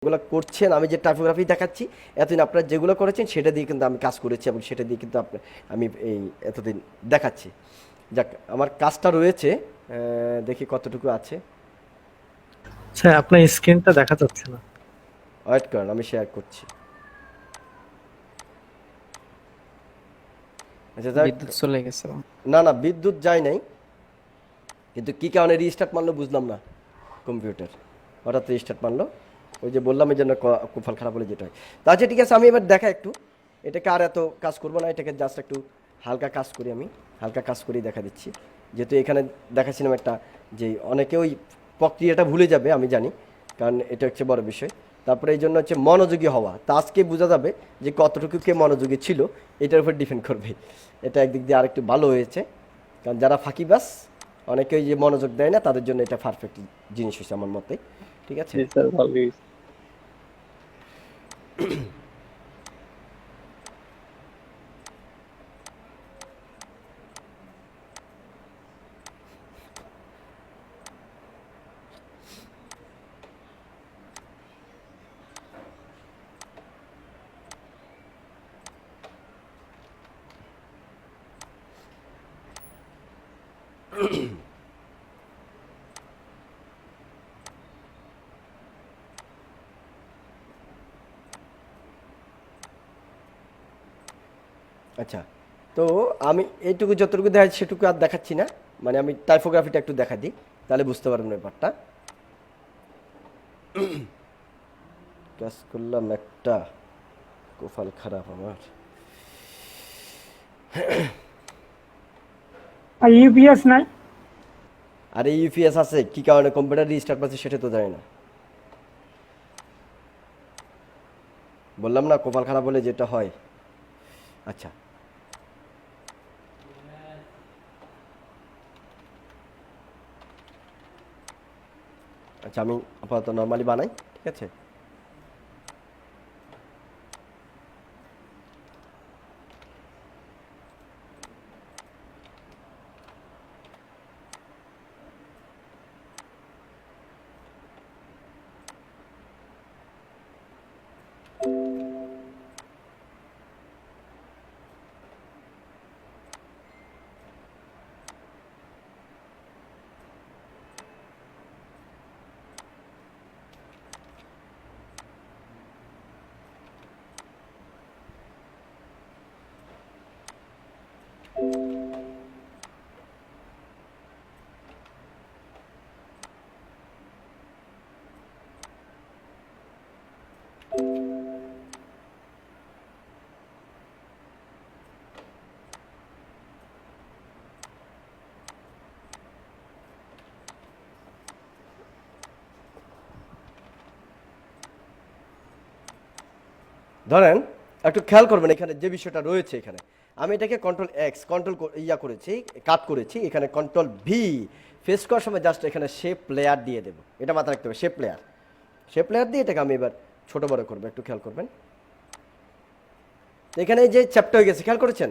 যেগুলো করছেন, আমি যে টাইপোগ্রাফি দেখাচ্ছি এতদিন আপনারা যেগুলো করেছেন সেটা দিয়ে কিন্তু আমি কাজ করেছি এবং সেটা দিয়ে কিন্তু আমি এই এতদিন দেখাচ্ছি। যাক, আমার কাজটা রয়েছে, দেখি কতটুকু আছে। আচ্ছা, আপনার স্ক্রিনটা দেখা যাচ্ছে না। ওয়েট করেন, আমি শেয়ার করছি। আচ্ছা যাক, বিদ্যুৎ চলে গেছে। না না বিদ্যুৎ যায় নাই, কিন্তু কী কারণে রিস্টার্ট মারলো বুঝলাম না। কম্পিউটার হঠাৎ রিস্টার্ট মারলো, ওই যে বললাম এই জন্য কুফল খারাপ হলে যেটা হয়। তা আচ্ছা ঠিক আছে, আমি এবার দেখা একটু এটাকে আর এত কাজ করবো না, এটাকে জাস্ট একটু হালকা কাজ করি, আমি হালকা কাজ করেই দেখা দিচ্ছি। যেহেতু এখানে দেখাচ্ছিলাম একটা, যে অনেকে ওই প্রক্রিয়াটা ভুলে যাবে আমি জানি, কারণ এটা হচ্ছে বড় বিষয়। তারপরে এই জন্য হচ্ছে মনোযোগী হওয়া, তা আজকে বোঝা যাবে যে কতটুকু কে মনোযোগী ছিল, এটার উপর ডিপেন্ড করবে। এটা একদিক দিয়ে আরেকটু ভালো হয়েছে, কারণ যারা ফাঁকিবাজ অনেকে ওই যে মনোযোগ দেয় না, তাদের জন্য এটা পারফেক্ট জিনিস হয়েছে আমার মতে। ঠিক আছে। জি স্যার, ভালোই। আচ্ছা, তো আমি এইটুকু যতটুকু দেখাচ্ছি সেটুকু আর দেখাচ্ছি না, মানে আমি টাইপোগ্রাফিটা একটু দেখা দিই, তাহলে বুঝতে পারবেন ব্যাপারটা। কাজ করলাম একটা, কপাল খারাপ আমার। আর ইউপিএস নাই? আর এই ইউপিএস আছে, কি কারণে কম্পিউটার রিস্টার্ট পাচ্ছে সেটা তো জানি না। বললাম না কপাল খারাপ হলে যেটা হয়। আচ্ছা, আচ্ছা আমি আপাতত নর্মালি বানাই, ঠিক আছে। ধরেন একটু খেয়াল করবেন এখানে যে বিষয়টা রয়েছে, এখানে আমি এটাকে কন্ট্রোল এক্স কন্ট্রোল করেছি, কাট করেছি, এখানে কন্ট্রোল ভি ফেস করার সময় জাস্ট এখানে শেপ লেয়ার দিয়ে দেবো, এটা মাথায় রাখতে হবে। শেপ লেয়ার দিয়ে এটাকে আমি এবার ছোট বড় করবো, একটু খেয়াল করবেন। এখানে যে চ্যাপ্টার হয়ে গেছে, খেয়াল করেছেন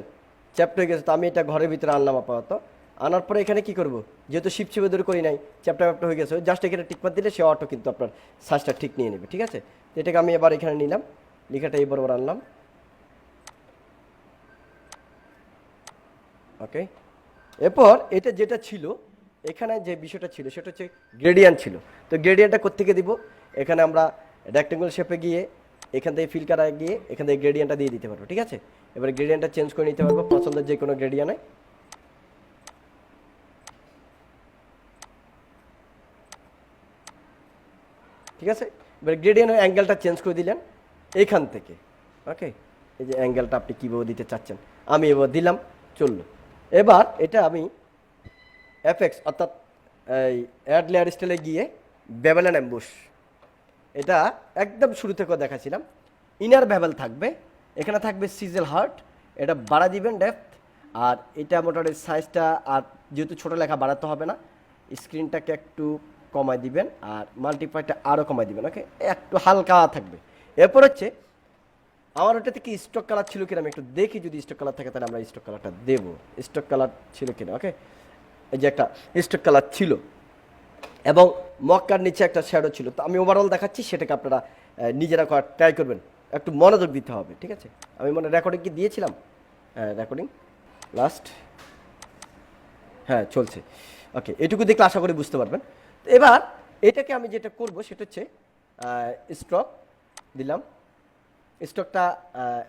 চ্যাপ্টার হয়ে গেছে, তো আমি এটা ঘরের ভিতরে আনলাম আপাতত। আনার পরে এখানে কি করব, যেহেতু শিপ ছিপে ধরে করি নাই, চ্যাপ্টার হয়ে গেছে, জাস্ট এখানে টিকমার দিলে সে অটো কিন্তু আপনার সাইজটা ঠিক নিয়ে নেবে, ঠিক আছে। তো এটাকে আমি এবার এখানে নিলাম, লেখাটা এই বরাবর আনলাম, ওকে। এরপর এটা যেটা ছিল, এখানে যে বিষয়টা ছিল সেটা হচ্ছে গ্রেডিয়ান্ট ছিল। তো গ্রেডিয়ান্টটা কোত্থেকে দিব, এখানে আমরা রেক্টেঙ্গল শেপে গিয়ে এখান থেকে ফিল কাটা গিয়ে এখান থেকে গ্রেডিয়ান্টটা দিয়ে দিতে পারবো, ঠিক আছে। এবারে গ্রেডিয়ান্টটা চেঞ্জ করে নিতে পারবো পছন্দের যে কোনো গ্রেডিয়ান্টে, ঠিক আছে। এবার গ্রেডিয়ান্টের অ্যাঙ্গেলটা চেঞ্জ করে দিলেন এইখান থেকে, ওকে। এই যে অ্যাঙ্গেলটা আপনি কীভাবে দিতে চাচ্ছেন, আমি এবার দিলাম, চললো। এবার এটা আমি এফএক্স অর্থাৎ এই অ্যাড লেয়ার স্টাইলে গিয়ে বেবেল অ্যান্ড অ্যাম্বুশ, এটা একদম শুরু থেকে দেখাছিলাম। ইনার বেবেল থাকবে, এখানে থাকবে সিজেল হার্ট, এটা বাড়া দিবেন ডেপথ, আর এটা মোটামুটি সাইজটা, আর যেহেতু ছোটো লেখা বাড়াতে হবে না, স্ক্রিনটাকে একটু কমাই দিবেন, আর মাল্টিপ্লাইটা আরও কমাই দিবেন, ওকে, একটু হালকা থাকবে। এরপর হচ্ছে আমার ওটা থেকে স্টক কালার ছিল কিনা আমি একটু দেখি, যদি স্টক কালার থাকে তাহলে আমরা স্টক কালারটা দেবো। স্টক কালার ছিল কিনা, ওকে, এই যে একটা স্টক কালার ছিল, এবং মক্কার নিচে একটা শ্যাডো ছিল। তো আমি ওভারঅল দেখাচ্ছি, সেটাকে আপনারা নিজেরা করার ট্রাই করবেন, একটু মনোযোগ দিতে হবে, ঠিক আছে? আমি মনে রেকর্ডিং কি দিয়েছিলাম? হ্যাঁ, রেকর্ডিং লাস্ট, হ্যাঁ চলছে। ওকে, এটুকু দেখলে আশা করি বুঝতে পারবেন। তো এবার এটাকে আমি যেটা করব সেটা হচ্ছে স্ট্রক দিলাম। স্টকটা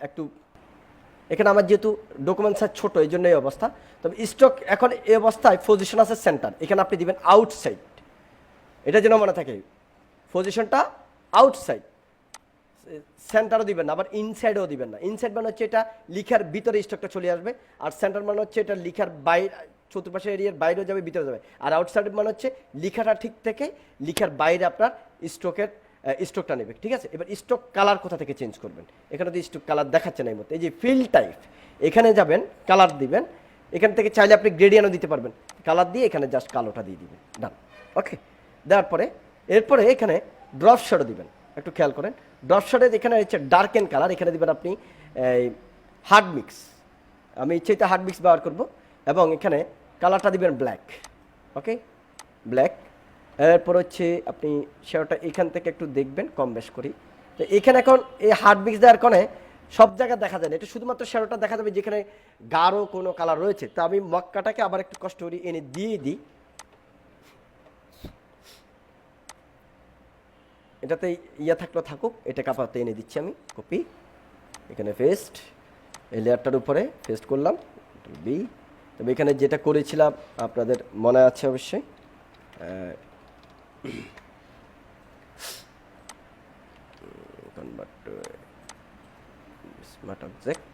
একটু, এখানে আমার যেহেতু ডকুমেন্ট সাইজ ছোটো এই জন্য এই অবস্থা। তবে স্টক এখন এই অবস্থায় পজিশন আছে সেন্টার, এখানে আপনি দিবেন আউটসাইড, এটা যেন মনে থাকে পজিশনটা আউটসাইড। সেন্টারও দিবেন না, আবার ইনসাইডও দিবেন না। ইনসাইড মানে হচ্ছে এটা লিখার ভিতরে স্টকটা চলে আসবে, আর সেন্টার মানে হচ্ছে এটা লিখার বাইরে, চতুর্পাশে এরিয়ার বাইরেও যাবে, ভিতরে যাবে। আর আউটসাইড মানে হচ্ছে লিখাটা ঠিক থেকে লিখার বাইরে আপনার স্টকটা নেবে, ঠিক আছে? এবার স্টক কালার কোথা থেকে চেঞ্জ করবেন? এখানে তো স্টক কালার দেখাচ্ছে না এই মতো, এই যে ফিল টাইপ, এখানে যাবেন, কালার দিবেন। এখান থেকে চাইলে আপনি গ্রেডিয়ানও দিতে পারবেন, কালার দিয়ে এখানে জাস্ট কালোটা দিয়ে দিবেন, ডান। ওকে, দেওয়ার পরে এরপরে এখানে ড্রপ শ্যাডো দিবেন। একটু খেয়াল করেন, ড্রপ শ্যাডো এখানে হচ্ছে ডার্ক অ্যান্ড কালার, এখানে দিবেন আপনি হার্ড মিক্স। আমি ইচ্ছেতে হার্ড মিক্স ব্যবহার করব, এবং এখানে কালারটা দিবেন ব্ল্যাক। ওকে, ব্ল্যাক। এরপর হচ্ছে আপনি শ্যাডোটা এখান থেকে একটু দেখবেন, কম বেশ করি। তো এখানে এখন এই হার্ড মিক্স দেওয়ার কারণে সব জায়গায় দেখা যায় না, এটা শুধুমাত্র শ্যাডোটা দেখা যাবে যেখানে গাঢ় কোনো কালার রয়েছে। তো আমি মক্কাটাকে আবার একটু কষ্ট করি এনে দিয়ে দিই, এটাতে ইয়ে থাকলেও থাকুক, এটাকে আপাতত এনে দিচ্ছি আমি, কপি, এখানে পেস্ট, এই লেয়ারটার উপরে পেস্ট করলাম, বি। তবে এখানে যেটা করেছিলাম আপনাদের মনে আছে অবশ্যই, কনভার্ট টু স্মার্ট অবজেক্ট,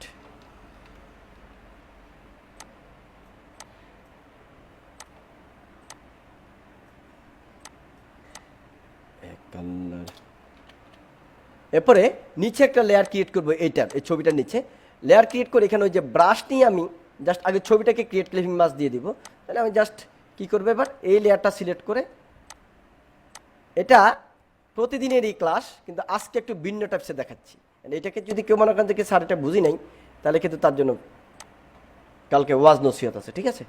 এরপরে নিচে একটা লেয়ার ক্রিয়েট করবো, এইটার এই ছবিটার নিচে লেয়ার ক্রিয়েট করে এখানে ওই যে ব্রাশ নিয়ে আমি জাস্ট আগে ছবিটাকে ক্রিয়েট ক্লিপিং মাস্ক দিয়ে দিব। তাহলে আমি জাস্ট কি করবো, এবার এই লেয়ারটা সিলেক্ট করে, এটা প্রতিদিনেরই ক্লাস কিন্তু আজকে একটু ভিন্ন টাইপসে দেখাচ্ছি। এটাকে যদি কেউ মনে করেন যে স্যার এটা বুঝি নাই, তাহলে কিন্তু তার জন্য কালকে ওয়াজ নসিহত আছে, ঠিক আছে?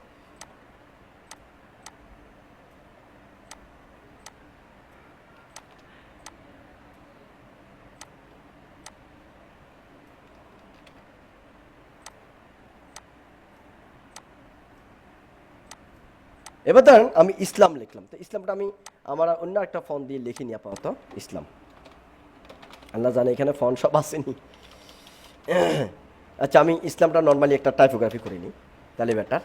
এবার ধরেন আমি ইসলাম লিখলাম, তো ইসলামটা আমি আমার অন্য একটা ফোন দিয়ে লিখিনি আপাতত, ইসলাম, আল্লাহ জানে এখানে ফোন সব আসেনি। আচ্ছা, আমি ইসলামটা নর্মালি একটা টাইপোগ্রাফি করে নিই, তাহলে বেটার।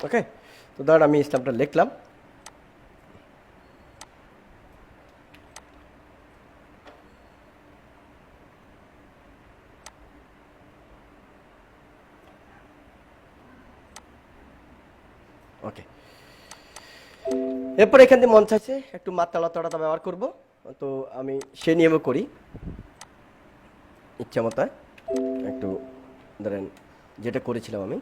ওকে, তো ধরেন আমি ইসলামটা লিখলাম, ওকে। এরপর এখান থেকে মন চাইছে একটু মাত্রালতাটা ব্যবহার করব, তো আমি সে নিয়মও করি ইচ্ছা মতো। একটু ধরেন যেটা করেছিলাম আমি,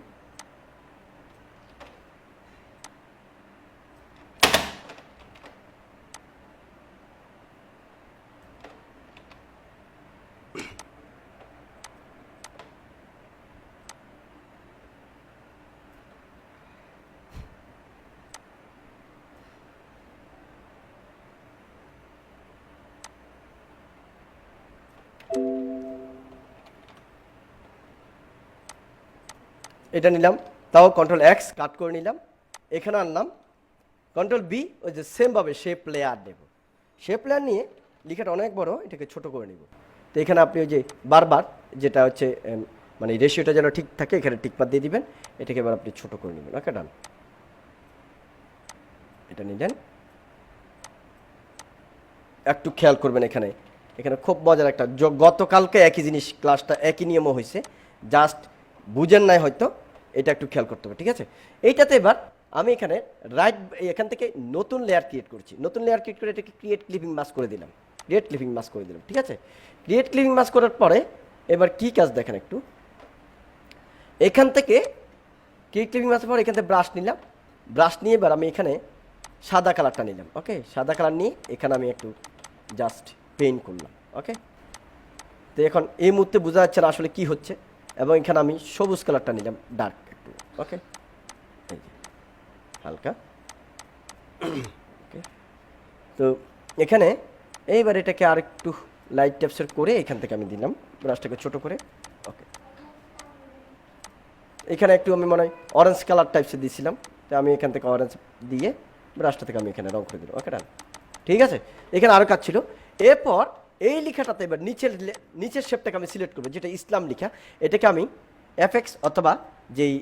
এটা নিলাম, তাও কন্ট্রোল এক্স কাট করে নিলাম, এখানে আনলাম কন্ট্রোল বি, ওই যে সেমভাবে শেপ লেয়ার নেব, শেপ লেয়ার নিয়ে লেখাটা অনেক বড়, এটাকে ছোট করে নিব। তো এখানে আপনি ওই যে বারবার যেটা হচ্ছে মানে রেশিওটা যেন ঠিক থাকে, এখানে টিকমার দিয়ে দিবেন। এটাকে এবার আপনি ছোট করে নেবেন। ওকে, ডান। এটা নিলেন। একটু খেয়াল করবেন এখানে, এখানে খুব মজার একটা, গতকালকে একই জিনিস, ক্লাসটা একই নিয়মও হয়েছে, জাস্ট বুঝেন নাই হয়তো, এটা একটু খেয়াল করতে হবে। ঠিক আছে, এইটাতে এবার আমি এখানে এখান থেকে নতুন লেয়ার ক্রিয়েট করছি। নতুন লেয়ার ক্রিয়েট করে এটাকে ক্রিয়েট ক্লিপিং মাস্ক করে দিলাম। ক্রিয়েট ক্লিপিং মাস্ক করে দিলাম। ঠিক আছে, ক্রিয়েট ক্লিপিং মাস্ক করার পরে এবার কি কাজ দেখেন একটু, এখান থেকে ক্রিয়েট ক্লিপিং মাস্কের পর এখান থেকে ব্রাশ নিলাম। ব্রাশ নিয়ে এবার আমি এখানে সাদা কালারটা নিলাম। ওকে, সাদা কালার নিয়ে এখানে আমি একটু জাস্ট পেইন্ট করলাম। ওকে, তো এখন এই মুহূর্তে বোঝা যাচ্ছে না আসলে কি হচ্ছে, এবং এখানে আমি সবুজ কালারটা নিলাম, ডার্ক একটু। ওকে, এই যে হালকা। ওকে, তো এখানে এইবার এটাকে আর একটু লাইট টেপসের করে এখান থেকে আমি দিলাম ব্রাশটাকে ছোট করে। ওকে, এখানে একটু আমি মনে হয় অরেঞ্জ কালার টাইপসে দিয়েছিলাম, তো আমি এখান থেকে অরেঞ্জ দিয়ে ব্রাশটা থেকে আমি এখানে রং করে দিলাম। ওকে, ডান। ঠিক আছে, এখানে আরও কাজ ছিল। এরপর এই লেখাটাতে এবার নিচের শেপটাকে আমি সিলেক্ট করবো, যেটা ইসলাম লেখা। এটাকে আমি এফএক্স অথবা যেই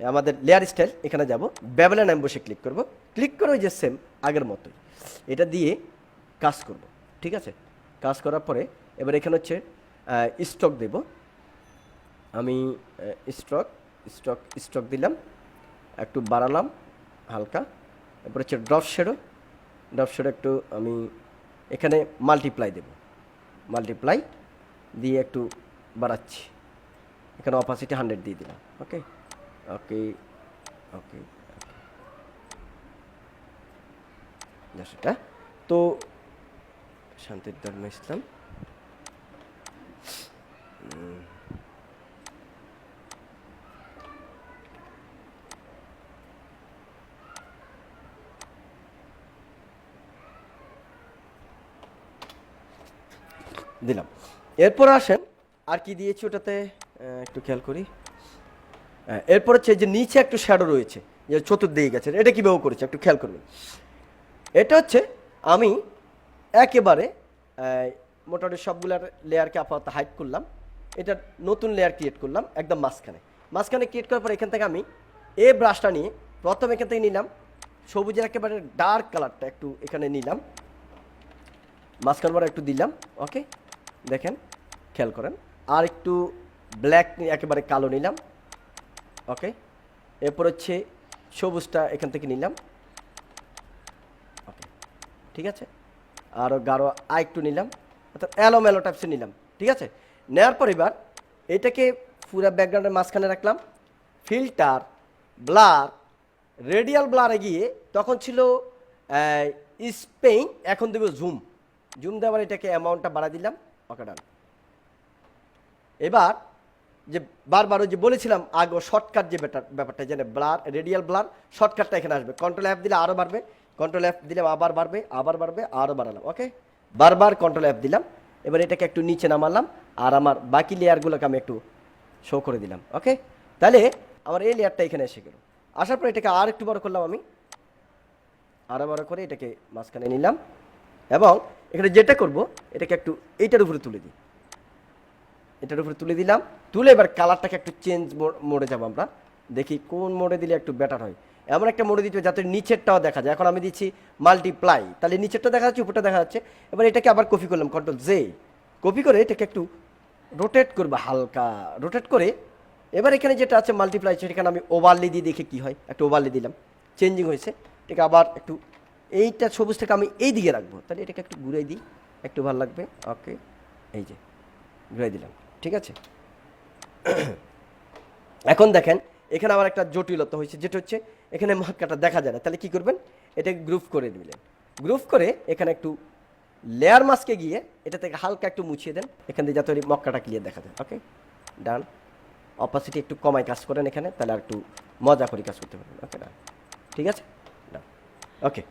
আমাদের লেয়ার স্টাইল, এখানে যাব, ব্যাবলেন বসে ক্লিক করব। ক্লিক করে ওই যে সেম আগের মতোই এটা দিয়ে কাজ করব। ঠিক আছে, কাজ করার পরে এবার এখানে হচ্ছে স্ট্রোক দেব আমি। স্ট্রোক দিলাম, একটু বাড়ালাম হালকা। এরপর হচ্ছে ড্রপ শেডো একটু আমি এখানে মাল্টিপ্লাই দেব। মাল্টিপ্লাই দিয়ে একটু বাড়াচ্ছি, এখানে অপাসিটি 100 দিয়ে দিলাম। ওকে ওকে ওকে সেটা তো শান্তির ধর্ম ইসলাম। দিলাম। এরপর আসেন আর কি দিয়েছি ওটাতে, একটু খেয়াল করি। এরপর হচ্ছে যে নিচে একটু শ্যাডো রয়েছে, যে চতুর্দিকে গেছে, এটা কীভাবে করেছে একটু খেয়াল করবেন। এটা হচ্ছে আমি একেবারে মোটামুটি সবগুলার লেয়ারকে আপাতত হাইড করলাম। এটা নতুন লেয়ার ক্রিয়েট করলাম একদম মাঝখানে ক্রিয়েট করার পর এখান থেকে আমি এই ব্রাশটা নিয়ে প্রথম এখান থেকে নিলাম সবুজের একেবারে ডার্ক কালারটা একটু এখানে নিলাম, মাঝখান বার একটু দিলাম। ওকে, দেখেন খেয়াল করেন, আর একটু ব্ল্যাক একেবারে কালো নিলাম। ওকে, এরপর হচ্ছে সবুজটা এখান থেকে নিলাম। ওকে, ঠিক আছে, আরও গাঢ় আর একটু নিলাম, অর্থাৎ এলোমেলো টাইপসে নিলাম। ঠিক আছে, নেওয়ার পর এবার এটাকে পুরো ব্যাকগ্রাউন্ডের মাঝখানে রাখলাম। ফিল্টার, ব্লার, রেডিয়াল ব্লারে গিয়ে তখন ছিল স্পেইন, এখন দেবো জুম দেওয়ার এটাকে অ্যামাউন্টটা বাড়া দিলাম। ওকে, ডান। এবার যে বারবার ওই যে বলেছিলাম আগে শর্টকাট যে ব্যাপারটা, যেন ব্লার, রেডিয়াল ব্লার, শর্টকাটটা এখানে আসবে। কন্ট্রোল F দিলে আরও বাড়বে, কন্ট্রোল F দিলাম আবার বাড়বে, আরও বাড়ালাম। ওকে, বারবার কন্ট্রোল F দিলাম। এবার এটাকে একটু নিচে নামালাম, আর আমার বাকি লেয়ারগুলোকে আমি একটু শো করে দিলাম। ওকে, তাহলে আমার এই লেয়ারটা এখানে এসে গেল। আসার পর এটাকে আর একটু বড় করলাম আমি, আরও বড় করে এটাকে মাঝখানে নিলাম, এবং এখানে যেটা করব এটাকে একটু এইটার উপরে তুলে দিই। এটার উপরে তুলে দিলাম, তুলে এবার কালারটাকে একটু চেঞ্জ মোডে যাবো আমরা, দেখি কোন মোডে দিলে একটু বেটার হয়। এমন একটা মোডে দিতে যাতে নিচেরটাও দেখা যায়। এখন আমি দিচ্ছি মাল্টিপ্লাই, তাহলে নিচেরটা দেখা যাচ্ছে, উপরটা দেখা যাচ্ছে। এবার এটাকে আবার কপি করলাম, কন্ট্রোল জে, কপি করে এটাকে একটু রোটেট করবো, হালকা রোটেট করে। এবার এখানে যেটা আছে মাল্টিপ্লাই, সেখানে আমি ওভারলি দিয়ে দেখে কী হয়, একটু ওভারলি দিলাম, চেঞ্জিং হয়েছে। এটাকে আবার একটু এইটা সবুজটাকে আমি এই দিকে রাখবো, তাহলে এটাকে একটু ঘুরে দিই, একটু ভালো লাগবে। ওকে, এই যে ঘুরে দিলাম। ঠিক আছে, এখন দেখেন এখানে আবার একটা জটিলতা হয়েছে, যেটা হচ্ছে এখানে মক্কাটা দেখা যায় না। তাহলে কি করবেন, এটাকে গ্রুপ করে দিলেন। গ্রুপ করে এখানে একটু লেয়ার মাস্কে গিয়ে এটা থেকে হালকা একটু মুছিয়ে দেন, এখান থেকে যাতে মক্কাটা ক্লিয়ার দেখা যায়। ওকে, ডান। অপাসিটি একটু কমায় কাজ করেন এখানে, তাহলে আর একটু মজা করে কাজ করতে পারবেন। ওকে, ডান। ঠিক আছে, ডান। ওকে,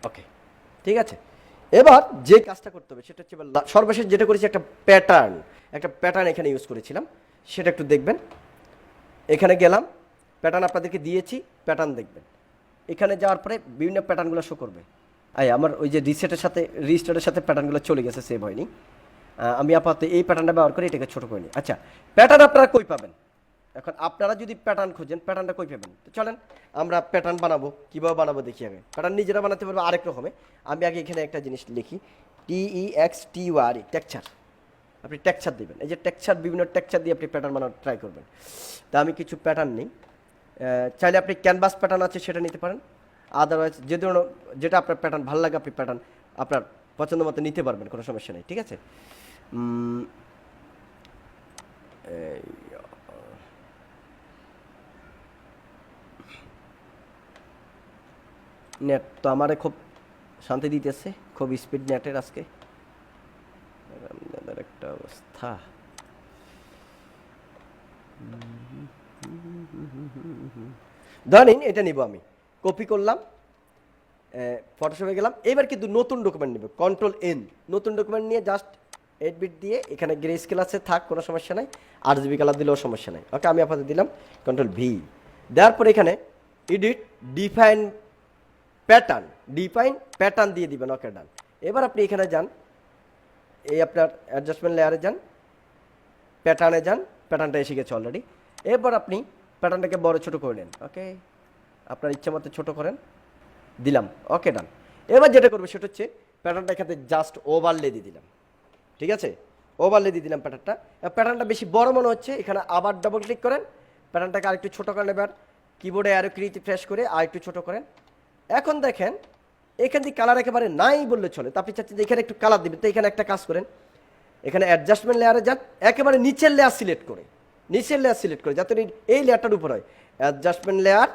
ওকে, ঠিক আছে। এবার যে কাজটা করতে হবে সেটা হচ্ছে সর্বশেষ যেটা করেছি, একটা প্যাটার্ন এখানে ইউজ করেছিলাম, সেটা একটু দেখবেন। এখানে গেলাম, প্যাটার্ন আপনাদেরকে দিয়েছি, প্যাটার্ন দেখবেন। এখানে যাওয়ার পরে বিভিন্ন প্যাটার্নগুলো শো করবে। আমার ওই যে রিস্টার্টের সাথে প্যাটার্নগুলো চলে গেছে, সেভ হয়নি। আমি আপাতত এই প্যাটার্নটা ব্যবহার করে এটাকে ছোট করে নিই। আচ্ছা, প্যাটার্ন আপনারা কই পাবেন? এখন আপনারা যদি প্যাটার্ন খুঁজেন, প্যাটার্নটা কই পাবেন? তো চলেন আমরা প্যাটার্ন বানাবো। কীভাবে বানাবো দেখি আগে। প্যাটার্ন নিজেরা বানাতে পারবো আরেক রকমে। আমি আগে এখানে একটা জিনিস লিখি, TEXTURE, টেক্সচার। আপনি টেক্সচার দিবেন, এই যে টেক্সচার, বিভিন্ন টেক্সচার দিয়ে আপনি প্যাটার্ন বানানোর ট্রাই করবেন। তা আমি কিছু প্যাটার্ন নিই। চাইলে আপনি ক্যানভাস প্যাটার্ন আছে সেটা নিতে পারেন, আদারওয়াইজ যে ধরনের যেটা আপনার প্যাটার্ন ভালো লাগে আপনি প্যাটার্ন আপনার পছন্দ মতো নিতে পারবেন, কোনো সমস্যা নেই। ঠিক আছে, নেট তো আমারে খুব শান্তি দিতেছে, খুব স্পিড নেটের আজকে একটা অবস্থা। ধরেন এটা নিব, আমি কপি করলাম, ফটোশপে গেলাম। এবার কিন্তু নতুন ডকুমেন্ট নিব, Ctrl+N, নতুন ডকুমেন্ট নিয়ে জাস্ট 8 বিট দিয়ে এখানে গ্রে স্কেল আছে, থাক, কোনো সমস্যা নাই। RGB কালার দিলেও সমস্যা নাই। ওকে, আমি আপাতত দিলাম Ctrl+V, দেওয়ার পরে এখানে এডিট, ডিফাইন প্যাটার্ন দিয়ে দিবেন। ওকে, ডান। এবার আপনি এখানে যান, এই আপনার অ্যাডজাস্টমেন্ট লেয়ারে যান, প্যাটার্নে যান, প্যাটার্নটা এসে গেছে অলরেডি। এরপর আপনি প্যাটার্নটাকে বড় ছোট করে নেন। ওকে, আপনার ইচ্ছা মতো ছোট করেন, দিলাম। ওকে, ডান। এবার যেটা করবে সেটা হচ্ছে প্যাটার্নটা এখানে জাস্ট ওভারলে দিয়ে দিলাম। ঠিক আছে, ওভারলে দিয়ে দিলাম প্যাটার্নটা। প্যাটার্নটা বেশি বড় মনে হচ্ছে, এখানে আবার ডবল ক্লিক করেন, প্যাটার্নটাকে আরেকটু ছোট করেন। এবার কিবোর্ডে অ্যারো কি প্রেস করে আরেকটু ছোট করেন। এখন দেখেন এখান থেকে কালার একেবারে নাই বললে চলে। তো আপনি চাচ্ছেন যে এখানে একটু কালার দিবেন, তো এখানে একটা কাজ করেন, এখানে অ্যাডজাস্টমেন্ট লেয়ারে যান, একেবারে নিচের লেয়ার সিলেক্ট করে যাতে এই লেয়ারটার উপর হয়। অ্যাডজাস্টমেন্ট লেয়ার,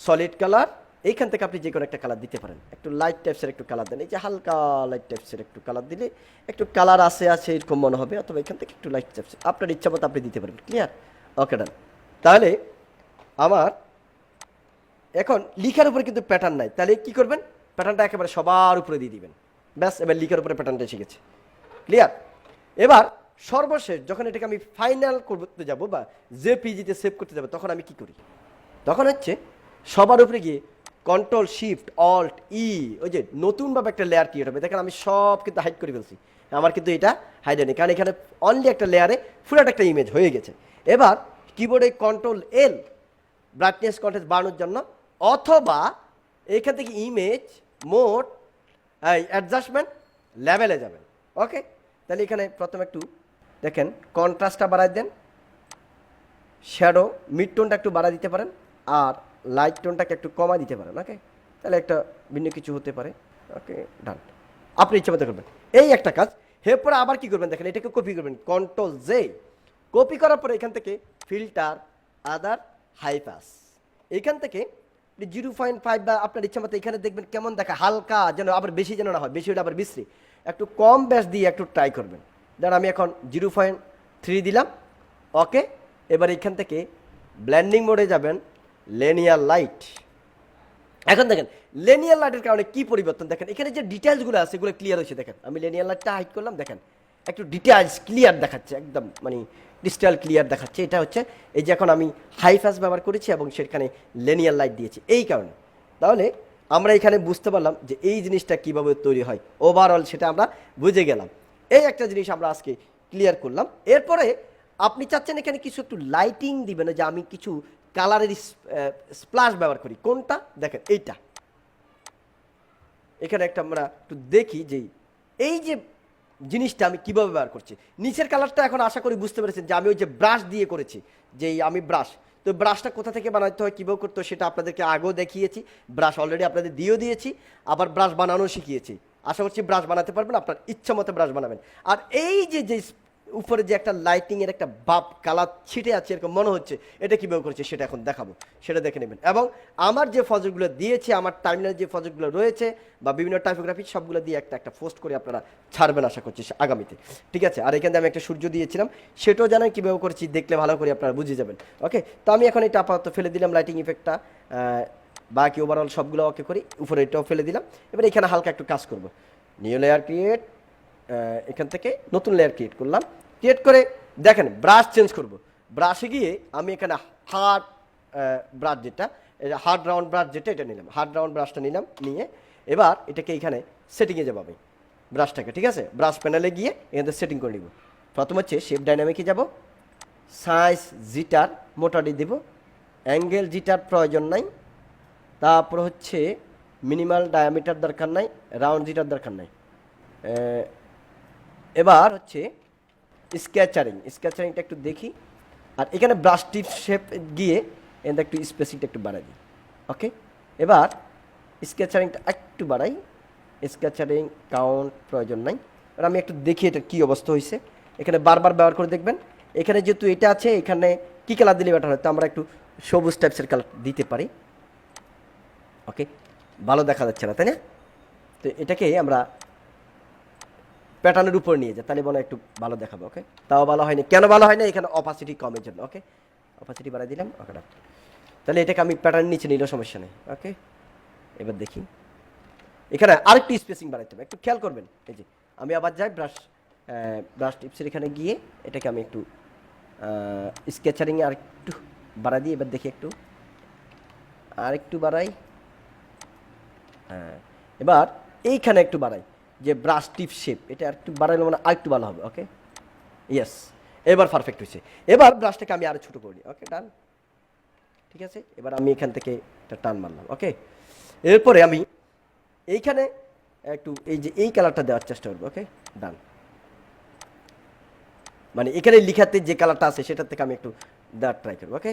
সলিড কালার, এইখান থেকে আপনি যে কোনো একটা কালার দিতে পারেন। একটু লাইট টাইপসের একটু কালার দেন, এই যে হালকা লাইট টাইপসের একটু কালার দিলে একটু কালার আছে এরকম মনে হবে, অথবা এখান থেকে একটু লাইট টাইপসের আপনার ইচ্ছা মতো আপনি দিতে পারেন। ক্লিয়ার? ওকে, ডান। তাহলে আমার এখন লিখার উপরে কিন্তু প্যাটার্ন নাই, তাহলে কি করবেন? প্যাটার্নটা একেবারে সবার উপরে দিয়ে দিবেন। ব্যাস, এবার লিখার উপরে প্যাটার্নটা এসে গেছে। ক্লিয়ার? এবার সর্বশেষ যখন এটাকে আমি ফাইনাল করতে যাব বা জেপিজিতে সেভ করতে যাব, তখন আমি কি করি? তখন হচ্ছে সবার উপরে গিয়ে Ctrl+Shift+Alt+E, ওই যে নতুনভাবে একটা লেয়ার ক্রিয়েট হবে। দেখেন আমি সব কিন্তু হাইড করে ফেলছি, আমার কিন্তু এটা হাইড হয়নি, কারণ এখানে অনলি একটা লেয়ারে ফুল একটা ইমেজ হয়ে গেছে। এবার কিবোর্ডে Ctrl+L, ব্রাইটনেস কন্ট্রাস্ট বাড়ানোর জন্য, অথবা এখান থেকে ইমেজ মোড, অ্যাডজাস্টমেন্ট লেভেলে যাবেন। ওকে, তাহলে এখানে প্রথমে একটু দেখেন কন্ট্রাস্টটা বাড়াই দেন, শ্যাডো মিড টোনটা একটু বাড়া দিতে পারেন, আর লাইট টোনটাকে একটু কমা দিতে পারেন। ওকে, তাহলে একটা ভিন্ন কিছু হতে পারে। ওকে, ডান। আপনি ইচ্ছা মতো করবেন, এই একটা কাজ। এরপরে আবার কি করবেন দেখেন, এটাকে কপি করবেন, Ctrl+J, কপি করার পরে এখান থেকে ফিল্টার, আদার, হাই পাস, এখান থেকে 0.5 বা আপনার ইচ্ছা মতো এখানে দেখবেন কেমন দেখা, হালকা, যেন আবার বেশি যেন না হয়, বেশি হলে আবার বিশ্রী, একটু কম ব্যাস দিয়ে একটু ট্রাই করবেন। ধর আমি এখন 0.3 দিলাম। ওকে, এবার এখান থেকে ব্লেন্ডিং মোডে যাবেন, লিনিয়ার লাইট। এখন দেখেন লিনিয়ার লাইটের কারণে কি পরিবর্তন, দেখেন এখানে যে ডিটেলসগুলো আছে এগুলো ক্লিয়ার হয়েছে। দেখেন আমি লিনিয়ার লাইটটা হাইড করলাম, দেখেন একটু ডিটেলস ক্লিয়ার দেখাচ্ছে, একদম মানে ক্রিস্টাল ক্লিয়ার দেখাচ্ছে। এটা হচ্ছে এই যে এখন আমি হাই ফাস ব্যবহার করেছি এবং সেখানে লিনিয়ার লাইট দিয়েছি এই কারণে। তাহলে আমরা এখানে বুঝতে পারলাম যে এই জিনিসটা কিভাবে তৈরি হয়, ওভারঅল সেটা আমরা বুঝে গেলাম। এই একটা জিনিস আমরা আজকে ক্লিয়ার করলাম। এরপরে আপনি চাচ্ছেন এখানে কিছু একটু লাইটিং দিবেন, যে আমি কিছু কালারের স্প্লাশ ব্যবহার করি। কোনটা? দেখেন এইটা, এখানে একটা আমরা একটু দেখি যে এই যে জিনিসটা আমি কীভাবে ব্যবহার করছি। নিচের কালারটা এখন আশা করি বুঝতে পেরেছেন যে আমি ওই যে ব্রাশ দিয়ে করেছি, যে আমি ব্রাশ, তো ব্রাশটা কোথা থেকে বানাতে হয়, কীভাবে করতে হয় সেটা আপনাদেরকে আগেও দেখিয়েছি। ব্রাশ অলরেডি আপনাদের দিয়েও দিয়েছি, আবার ব্রাশ বানানো শিখিয়েছি। আশা করছি ব্রাশ বানাতে পারবেন, আপনার ইচ্ছা মতো ব্রাশ বানাবেন। আর এই যে যে উপরে যে একটা লাইটিংয়ের একটা বাপ কালার ছিটে আছে এরকম মনে হচ্ছে, এটা কীভাবে করেছে সেটা এখন দেখাবো, সেটা দেখে নেবেন। এবং আমার যে প্রজেক্টগুলো দিয়েছি, আমার টার্মিনালে যে প্রজেক্টগুলো রয়েছে বা বিভিন্ন টাইপোগ্রাফি, সবগুলো দিয়ে একটা একটা পোস্ট করে আপনারা ছাড়বেন আশা করছি আগামীতে। ঠিক আছে, আর এখানে আমি একটা সূর্য দিয়েছিলাম, সেটাও জানেন কীভাবে করেছি, দেখলে ভালো করে আপনারা বুঝে যাবেন। ওকে, তো আমি এখন এটা আপাতত ফেলে দিলাম লাইটিং ইফেক্টটা, বাকি ওভারঅল সবগুলো ওকে করি, উপরে এটাও ফেলে দিলাম। এবার এখানে হালকা একটু কাজ করব, নিউ লেয়ার ক্রিয়েট, এখান থেকে নতুন লেয়ার ক্রিয়েট করলাম। ক্রিয়েট করে দেখেন ব্রাশ চেঞ্জ করব, ব্রাশে গিয়ে আমি এখানে হার্ড ব্রাশ যেটা, হার্ড রাউন্ড ব্রাশ যেটা, এটা নিলাম, হার্ড রাউন্ড ব্রাশটা নিলাম, নিয়ে এবার এটাকে এখানে সেটিংয়ে যাবো আমি ব্রাশটাকে, ঠিক আছে? ব্রাশ প্যানেলে গিয়ে এখান থেকে সেটিং করে নিব। প্রথম হচ্ছে শেপ ডাইনামিকে যাব, সাইজ জিটার মোটাটি দেব, অ্যাঙ্গেল জিটার প্রয়োজন নাই, তারপর হচ্ছে মিনিমাল ডায়ামিটার দরকার নাই, রাউন্ড জিটার দরকার নাই। এবার হচ্ছে স্কেচারিংটা একটু দেখি। আর এখানে ব্রাশ টিপ শেপ গিয়ে এখানে একটু স্পেসিংটা একটু বাড়াই দিই। ওকে, এবার স্কেচারিংটা একটু বাড়াই, স্কেচারিং কাউন্ট প্রয়োজন নাই। আর আমি একটু দেখি এটা কী অবস্থা হয়েছে। এখানে বারবার ব্যবহার করে দেখবেন। এখানে যেহেতু এটা আছে, এখানে কী কালার দিলে বেটার হয়, তো আমরা একটু সবুজ টাইপসের কালার দিতে পারি। ওকে, ভালো দেখা যাচ্ছে না, তাই না? তো এটাকে আমরা প্যাটার্নের উপর নিয়ে যাই, তাহলে মনে হয় একটু ভালো দেখাবে। ওকে, তাও ভালো হয়নি, কেন ভালো হয় না? এখানে অপাসিটি কমের জন্য। ওকে, অপাসিটি বাড়াই দিলাম। ওকে, তাহলে এটাকে আমি প্যাটার্ন নিচে নিলেও সমস্যা নেই। ওকে, এবার দেখি এখানে আরেকটু স্পেসিং বাড়াইতে হবে, একটু খেয়াল করবেন। এই যে আমি আবার যাই ব্রাশ টিপসের এখানে গিয়ে এটাকে আমি একটু স্কেচারিংয়ে আর একটু বাড়াই দিই। এবার দেখি আর একটু বাড়াই। হ্যাঁ, এবার এইখানে একটু বাড়াই, যে ব্রাশ টিপ শেপ, এটা আর একটু বাড়াইলে মানে আর একটু ভালো হবে। ওকে, ইয়েস, এবার পারফেক্ট হয়েছে। এবার ব্রাশটাকে আমি আরও ছোটো করে নিই। ওকে, ডান, ঠিক আছে। এবার আমি এখান থেকে একটা টান মারলাম। ওকে, এরপরে আমি এইখানে একটু এই কালারটা দেওয়ার চেষ্টা করবো। ওকে, ডান, মানে এখানে লিখাতে যে কালারটা আছে সেটার থেকে আমি একটু দেওয়ার ট্রাই করবো। ওকে,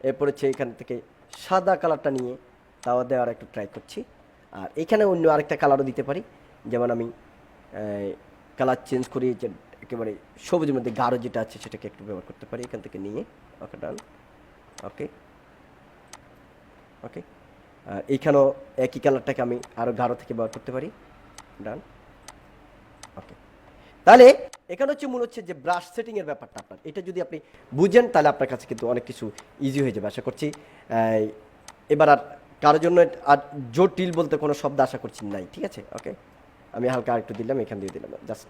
এরপর হচ্ছে এখান থেকে সাদা কালারটা নিয়ে তাও দেওয়ার একটু ট্রাই করছি। আর এখানে অন্য আরেকটা কালারও দিতে পারি, যেমন আমি কালার চেঞ্জ করি, যে একেবারে সবুজের মধ্যে গাঢ় যেটা আছে সেটাকে একটু ব্যবহার করতে পারি এখান থেকে নিয়ে। ওকে, ডান। ওকে, ওকে, এইখানেও একই কালারটাকে আমি আরও গাঢ় থেকে ব্যবহার করতে পারি। ডান। ওকে, তাহলে এখানে হচ্ছে মনে হচ্ছে যে ব্রাশ সেটিংয়ের ব্যাপারটা আপনার এটা যদি আপনি বুঝেন, তাহলে আপনার কাছে কিন্তু অনেক কিছু ইজি হয়ে যাবে। আশা করছি এবার আর কারোর জন্য আর জটিল বলতে কোনো শব্দ আশা করছি নাই, ঠিক আছে? ওকে, আমি হালকা আরেকটু দিলাম, এখান দিয়ে দিলাম, জাস্ট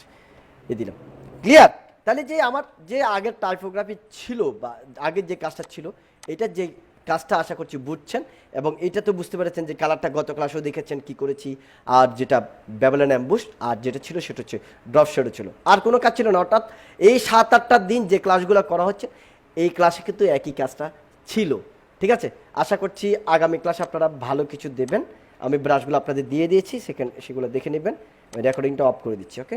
দিলাম। ক্লিয়ার? তাহলে যে আমার যে আগের টাইপোগ্রাফি ছিল বা আগের যে কাজটা ছিল, এটার যে কাজটা আশা করছি বুঝছেন, এবং এটা তো বুঝতে পেরেছেন যে কালারটা গত ক্লাসেও দেখেছেন কি করেছি, আর যেটা ব্যাবলন অ্যাম্বুশ, আর যেটা ছিল সেটা হচ্ছে ড্রপ শেডও ছিল, আর কোনো কাজ ছিল না। অর্থাৎ এই 7-8টা দিন যে ক্লাসগুলো করা হচ্ছে, এই ক্লাসে কিন্তু একই কাজটা ছিল, ঠিক আছে? আশা করছি আগামী ক্লাসে আপনারা ভালো কিছু দেবেন। আমি ব্রাশগুলো আপনাদের দিয়ে দিয়েছি, সেগুলো দেখে নেবেন। রেকর্ডিংটা অফ করে দিচ্ছি। ওকে।